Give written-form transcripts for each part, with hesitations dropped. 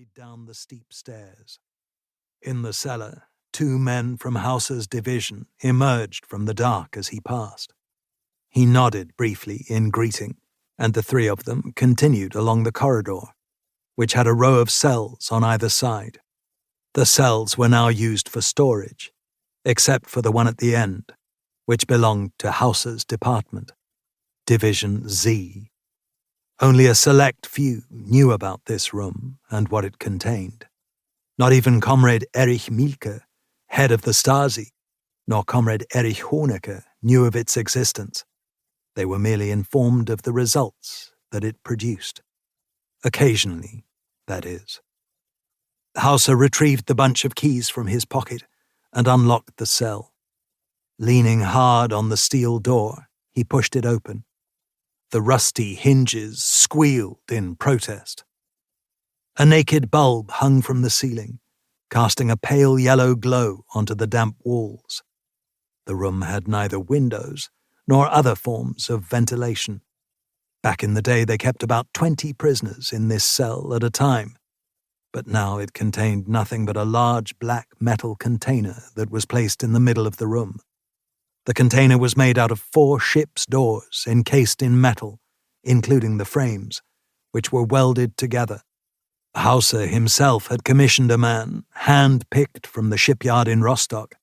hurried down the steep stairs. In the cellar, 2 men from Hauser's division emerged from the dark as he passed. He nodded briefly in greeting, and the 3 of them continued along the corridor, which had a row of cells on either side. The cells were now used for storage, except for the one at the end, which belonged to Hauser's department, Division Z. Only a select few knew about this room and what it contained. Not even Comrade Erich Mielke, head of the Stasi, nor Comrade Erich Honecker knew of its existence. They were merely informed of the results that it produced. Occasionally, that is. Hauser retrieved the bunch of keys from his pocket and unlocked the cell. Leaning hard on the steel door, he pushed it open. The rusty hinges squealed in protest. A naked bulb hung from the ceiling, casting a pale yellow glow onto the damp walls. The room had neither windows nor other forms of ventilation. Back in the day, they kept about 20 prisoners in this cell at a time, but now it contained nothing but a large black metal container that was placed in the middle of the room. The container was made out of 4 ship's doors encased in metal, including the frames, which were welded together. Hauser himself had commissioned a man, hand-picked from the shipyard in Rostock,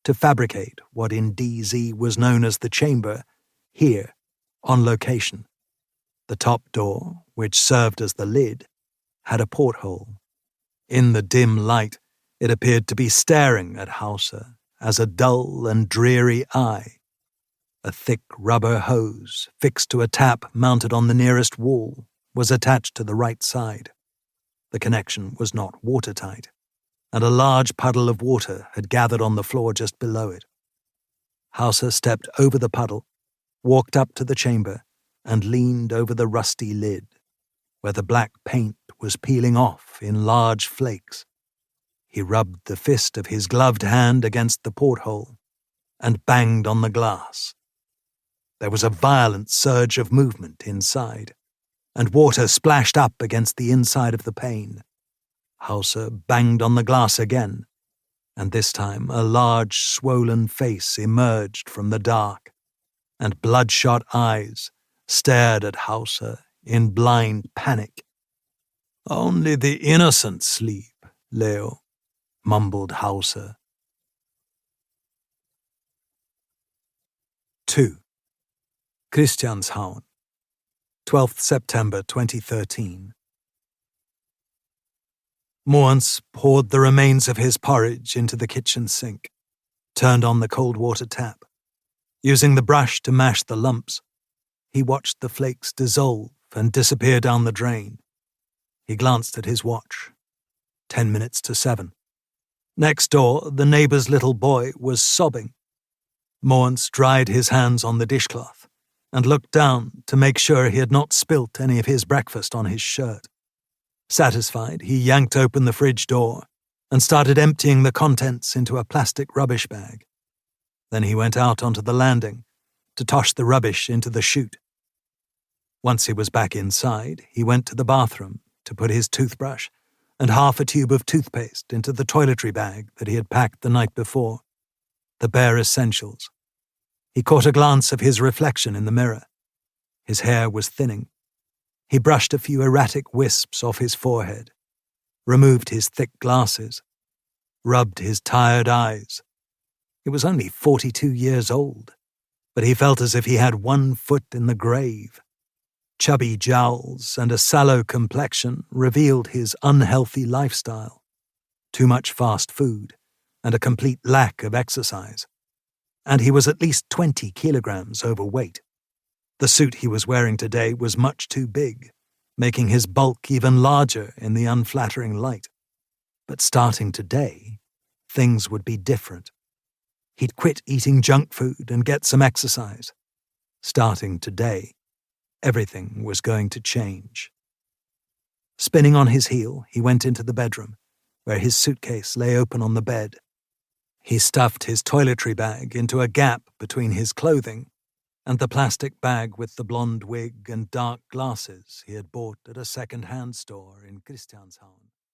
to fabricate what in DZ was known as the chamber, here, on location. The top door, which served as the lid, had a porthole. In the dim light, it appeared to be staring at Hauser as a dull and dreary eye. A thick rubber hose, fixed to a tap mounted on the nearest wall, was attached to the right side. The connection was not watertight, and a large puddle of water had gathered on the floor just below it. Hauser stepped over the puddle, walked up to the chamber, and leaned over the rusty lid, where the black paint was peeling off in large flakes. He rubbed the fist of his gloved hand against the porthole and banged on the glass. There was a violent surge of movement inside, and water splashed up against the inside of the pane. Hauser banged on the glass again, and this time a large, swollen face emerged from the dark, and bloodshot eyes stared at Hauser in blind panic. "Only the innocent sleep, Leo," mumbled Hauser. 2. Christianshavn, 12th September 2013. Mogens poured the remains of his porridge into the kitchen sink, turned on the cold water tap. Using the brush to mash the lumps, he watched the flakes dissolve and disappear down the drain. He glanced at his watch. 10 minutes to 7. Next door, the neighbor's little boy was sobbing. Mogens dried his hands on the dishcloth and looked down to make sure he had not spilt any of his breakfast on his shirt. Satisfied, he yanked open the fridge door and started emptying the contents into a plastic rubbish bag. Then he went out onto the landing to toss the rubbish into the chute. Once he was back inside, he went to the bathroom to put his toothbrush and half a tube of toothpaste into the toiletry bag that he had packed the night before. The bare essentials. He caught a glance of his reflection in the mirror. His hair was thinning. He brushed a few erratic wisps off his forehead, removed his thick glasses, rubbed his tired eyes. He was only 42 years old, but he felt as if he had 1 foot in the grave. Chubby jowls and a sallow complexion revealed his unhealthy lifestyle. Too much fast food and a complete lack of exercise. And he was at least 20 kilograms overweight. The suit he was wearing today was much too big, making his bulk even larger in the unflattering light. But starting today, things would be different. He'd quit eating junk food and get some exercise. Starting today, everything was going to change. Spinning on his heel, he went into the bedroom, where his suitcase lay open on the bed. He stuffed his toiletry bag into a gap between his clothing and the plastic bag with the blonde wig and dark glasses he had bought at a second-hand store in Christianshavn.